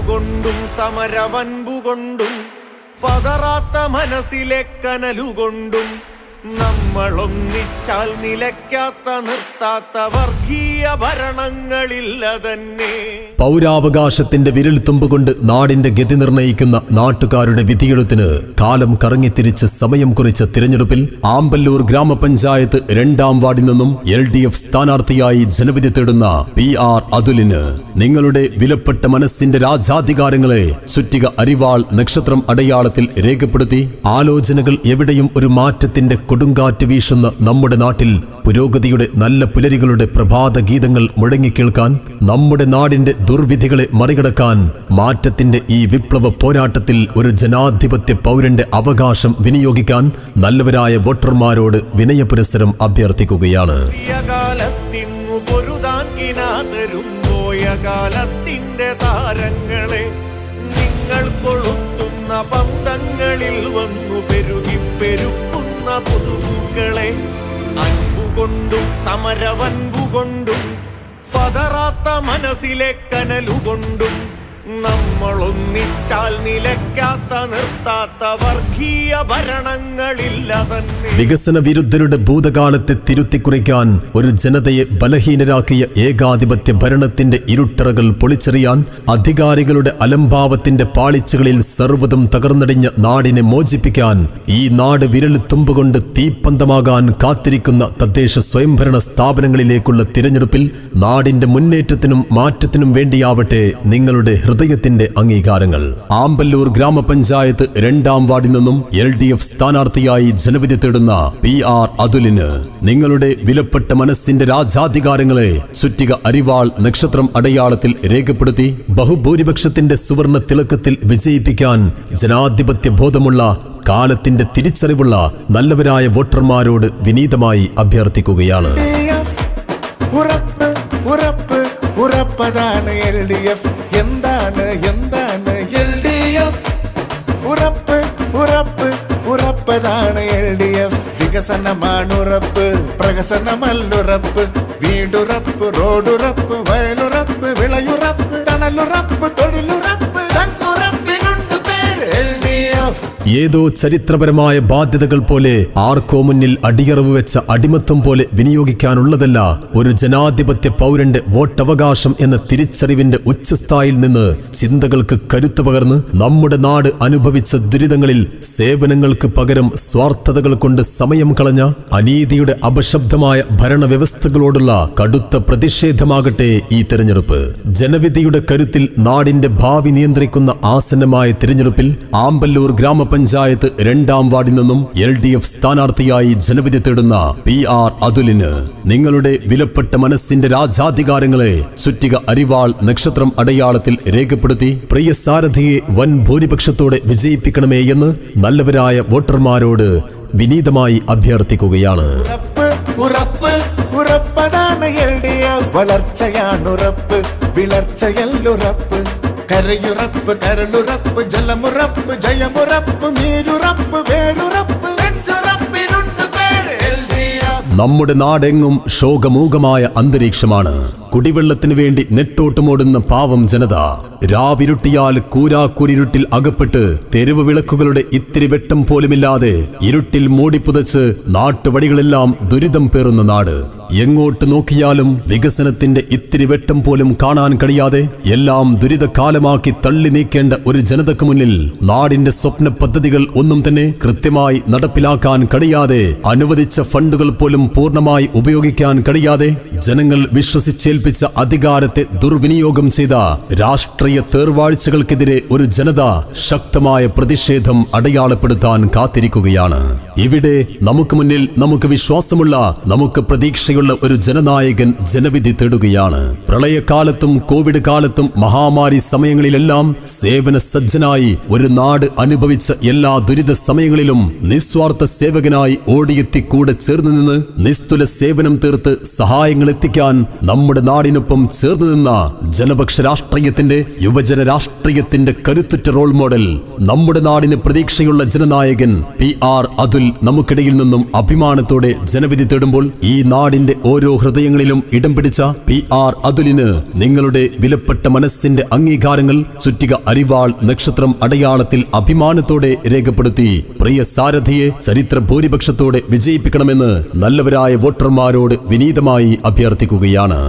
കരുത്തുകൊണ്ടും സമരവൻപുകൊണ്ടും പതറാത്ത മനസ്സിലെ കനലുകൊണ്ടും നമ്മളൊന്നിച്ചാൽ നിലയ്ക്കാത്ത നിർത്താത്ത വർഗീയ ഭരണങ്ങളില്ല തന്നെ. പൗരാവകാശത്തിന്റെ വിരൽത്തുമ്പ് കൊണ്ട് നാടിന്റെ ഗതി നിർണയിക്കുന്ന നാട്ടുകാരുടെ വിധിയെഴുത്തിന് കാലം കറങ്ങിത്തിരിച്ച് സമയം കുറിച്ച തിരഞ്ഞെടുപ്പിൽ ആമ്പല്ലൂർ ഗ്രാമപഞ്ചായത്ത് 2-ാം വാർഡിൽ നിന്നും LDF സ്ഥാനാർത്ഥിയായി ജനവിധി തേടുന്ന PR അതുലിന് നിങ്ങളുടെ വിലപ്പെട്ട മനസ്സിന്റെ രാജാധികാരങ്ങളെ ചുറ്റിക അരിവാൾ നക്ഷത്രം അടയാളത്തിൽ രേഖപ്പെടുത്തി ആലോചനകൾ എവിടെയും ഒരു മാറ്റത്തിന്റെ കൊടുങ്കാറ്റ് വീശുന്ന നമ്മുടെ നാട്ടിൽ പുരോഗതിയുടെ നല്ല പുലരികളുടെ പ്രഭാത ഗീതങ്ങൾ മുഴങ്ങിക്കേൾക്കാൻ, നമ്മുടെ നാടിന്റെ ദുർവിധികളെ മറികടക്കാൻ മാറ്റത്തിന്റെ ഈ വിപ്ലവ പോരാട്ടത്തിൽ ഒരു ജനാധിപത്യ പൗരന്റെ അവകാശം വിനിയോഗിക്കാൻ നല്ലവരായ വോട്ടർമാരോട് വിനയപുരസ്സരം അഭ്യർത്ഥിക്കുകയാണ്. കാലത്തിന്റെ താരങ്ങളെ നിങ്ങൾ കൊളുത്തുന്ന പന്തങ്ങളിൽ വന്നു പെരുകി പെരുക്കുന്ന പുതുപൂക്കളെ അൻപുകൊണ്ടും സമരവൻപുകൊണ്ടും പതറാത്ത മനസ്സിലെ കനലുകൊണ്ടും നമ്മളൊന്നിച്ചാൽ നിലയ്ക്കാത്ത നിർത്താത്ത വർഗീയ ഭരണങ്ങളില്ല തന്നെ. വികസന വിരുദ്ധരുടെ ഭൂതകാലത്തെ തിരുത്തിക്കുറിക്കാൻ, ഒരു ജനതയെ ബലഹീനരാക്കിയ ഏകാധിപത്യ ഭരണത്തിന്റെ ഇരുട്ടറകൾ പൊളിച്ചെറിയാൻ, അധികാരികളുടെ അലംഭാവത്തിന്റെ പാളിച്ചകളിൽ സർവ്വതും തകർന്നടിഞ്ഞ നാടിനെ മോചിപ്പിക്കാൻ, ഈ നാട് വിരൽ തുമ്പുകൊണ്ട് തീപ്പന്തമാകാൻ കാത്തിരിക്കുന്ന തദ്ദേശ സ്വയംഭരണ സ്ഥാപനങ്ങളിലേക്കുള്ള തിരഞ്ഞെടുപ്പിൽ നാടിന്റെ മുന്നേറ്റത്തിനും മാറ്റത്തിനും വേണ്ടിയാവട്ടെ നിങ്ങളുടെ ഹൃദയത്തിന്റെ അംഗീകാരങ്ങൾ. ആമ്പല്ലൂർ ഗ്രാമപഞ്ചായത്ത് 2-ാം വാർഡിൽ നിന്നും LDF സ്ഥാനാർത്ഥിയായി ജനവിധി തേടുന്ന PR അതുലിന് നിങ്ങളുടെ വിലപ്പെട്ട മനസ്സിന്റെ രാജാധികാരങ്ങളെ ചുറ്റിക അരിവാൾ നക്ഷത്രം അടയാളത്തിൽ രേഖപ്പെടുത്തി ബഹുഭൂരിപക്ഷത്തിന്റെ സുവർണ തിളക്കത്തിൽ വിജയിപ്പിക്കാൻ ജനാധിപത്യ ബോധമുള്ള, കാലത്തിന്റെ തിരിച്ചറിവുള്ള നല്ലവരായ വോട്ടർമാരോട് വിനീതമായി അഭ്യർത്ഥിക്കുകയാണ്. ഉറപ്പതാണ് LDF. എന്താണ് LDF? ഉറപ്പതാണ് LDF. വികസനമാണ് ഉറപ്പ്, പ്രഹസനമല്ലുറപ്പ്. വീടുറപ്പ്, റോഡുറപ്പ്, വയലുറപ്പ്, വിളയുറപ്പ്, തണലുറപ്പ്, തൊഴിലുറപ്പ്, സംഘുറപ്പിനുണ്ട് പേര് LDF. ഏതോ ചരിത്രപരമായ ബാധ്യതകൾ പോലെ ആർക്കോ മുന്നിൽ അടിയറവ് വെച്ച അടിമത്വം പോലെ വിനിയോഗിക്കാനുള്ളതല്ല ഒരു ജനാധിപത്യ പൗരന്റെ വോട്ടവകാശം എന്ന തിരിച്ചറിവിന്റെ ഉച്ചസ്ഥായിൽ നിന്ന് ചിന്തകൾക്ക് കരുത്തു പകർന്ന് നമ്മുടെ നാട് അനുഭവിച്ച ദുരിതങ്ങളിൽ സേവനങ്ങൾക്ക് പകരം സ്വാർത്ഥതകൾ കൊണ്ട് സമയം കളഞ്ഞ അനീതിയുടെ അപശബ്ദമായ ഭരണവ്യവസ്ഥകളോടുള്ള കടുത്ത പ്രതിഷേധമാകട്ടെ ഈ തെരഞ്ഞെടുപ്പ്. ജനവിധിയുടെ കരുത്തിൽ നാടിന്റെ ഭാവി നിയന്ത്രിക്കുന്ന ആസന്നമായ തിരഞ്ഞെടുപ്പിൽ ആമ്പല്ലൂർ ഗ്രാമപഞ്ചായത്ത് 2-ാം വാർഡിൽ നിന്നും LDF സ്ഥാനാർത്ഥിയായി ജനവിധി തേടുന്ന PR അതുലിന് നിങ്ങളുടെ വിലപ്പെട്ട മനസ്സിന്റെ രാജാധികാരങ്ങളെ ചുറ്റിക അരിവാൾ നക്ഷത്രം അടയാളത്തിൽ രേഖപ്പെടുത്തി പ്രിയ സാരഥിയെ വൻ ഭൂരിപക്ഷത്തോടെ വിജയിപ്പിക്കണമേ എന്ന് നല്ലവരായ വോട്ടർമാരോട് വിനീതമായി അഭ്യർത്ഥിക്കുകയാണ്. ഉറപ്പതാണ് LDF. വളർച്ചയാണുറപ്പ്, വിളർച്ചയല്ലുറപ്പ്. കരയുറപ്പ്, കരളുറപ്പ്, ജലമുറപ്പ്, ജയമുറപ്പ്, നീരുറപ്പ്, വേരുറപ്പ്, നെഞ്ചുറപ്പിനുണ്ട് പേര് LDF. നമ്മുടെ നാടെങ്ങും ശോകമൂകമായ അന്തരീക്ഷമാണ്. കുടിവെള്ളത്തിനു വേണ്ടി നെട്ടോട്ടുമോടുന്ന പാവം ജനത രാവിരുട്ടിയാൽ കൂരാക്കൂരിരുട്ടിൽ അകപ്പെട്ട് തെരുവ് വിളക്കുകളുടെ ഇത്തിരി വെട്ടം പോലുമില്ലാതെ ഇരുട്ടിൽ മൂടിപ്പുതച്ച് നാട്ടുവഴികളെല്ലാം ദുരിതം പേറുന്ന നാട്. എങ്ങോട്ട് നോക്കിയാലും വികസനത്തിന്റെ ഇത്തിരി വെട്ടം പോലും കാണാൻ കഴിയാതെ എല്ലാം ദുരിതകാലമാക്കി തള്ളി നീക്കേണ്ട ഒരു ജനതയ്ക്ക് മുന്നിൽ നാടിന്റെ സ്വപ്ന പദ്ധതികൾ ഒന്നും തന്നെ കൃത്യമായി നടപ്പിലാക്കാൻ കഴിയാതെ, അനുവദിച്ച ഫണ്ടുകൾ പോലും പൂർണ്ണമായി ഉപയോഗിക്കാൻ കഴിയാതെ, ജനങ്ങൾ വിശ്വസിച്ചേൽപ്പിച്ച അധികാരത്തെ ദുർവിനിയോഗം ചെയ്ത രാഷ്ട്രീയ തേർവാഴ്ചകൾക്കെതിരെ ഒരു ജനത ശക്തമായ പ്രതിഷേധം അടയാളപ്പെടുത്താൻ കാത്തിരിക്കുകയാണ്. ഇവിടെ നമുക്ക് മുന്നിൽ നമുക്ക് വിശ്വാസമുള്ള, നമുക്ക് പ്രതീക്ഷയുള്ള ഒരു ജനനായകൻ ജനവിധി തേടുകയാണ്. പ്രളയകാലത്തും കോവിഡ് കാലത്തും മഹാമാരി സമയങ്ങളിലെല്ലാം സേവന സജ്ജനായി ഒരു നാട് അനുഭവിച്ച എല്ലാ ദുരിത സമയങ്ങളിലും നിസ്വാർത്ഥ സേവകനായി ഓടിയെത്തി കൂടെ ചേർന്ന് നിന്ന് നിസ്തുല സേവനം തീർത്ത് സഹായങ്ങൾ എത്തിക്കാൻ നമ്മുടെ നാടിനൊപ്പം ചേർന്ന് നിന്ന ജനപക്ഷ രാഷ്ട്രീയത്തിന്റെ, യുവജന രാഷ്ട്രീയത്തിന്റെ കരുത്തുറ്റ റോൾ മോഡൽ, നമ്മുടെ നാടിന് പ്രതീക്ഷയുള്ള ജനനായകൻ PR അതുൽ നമുക്കിടയിൽ നിന്നും അഭിമാനത്തോടെ ജനവിധി തേടുമ്പോൾ ഈ നാടിന് നാടിന്റെ ഓരോ ഹൃദയങ്ങളിലും ഇടം പിടിച്ച PR അതുലിന് നിങ്ങളുടെ വിലപ്പെട്ട മനസ്സിന്റെ അംഗീകാരങ്ങൾ ചുറ്റിക അരിവാൾ നക്ഷത്രം അടയാളത്തിൽ അഭിമാനത്തോടെ രേഖപ്പെടുത്തി പ്രിയ സാരഥിയെ ചരിത്ര ഭൂരിപക്ഷത്തോടെ വിജയിപ്പിക്കണമെന്ന് നല്ലവരായ വോട്ടർമാരോട് വിനീതമായി അഭ്യർത്ഥിക്കുകയാണ്.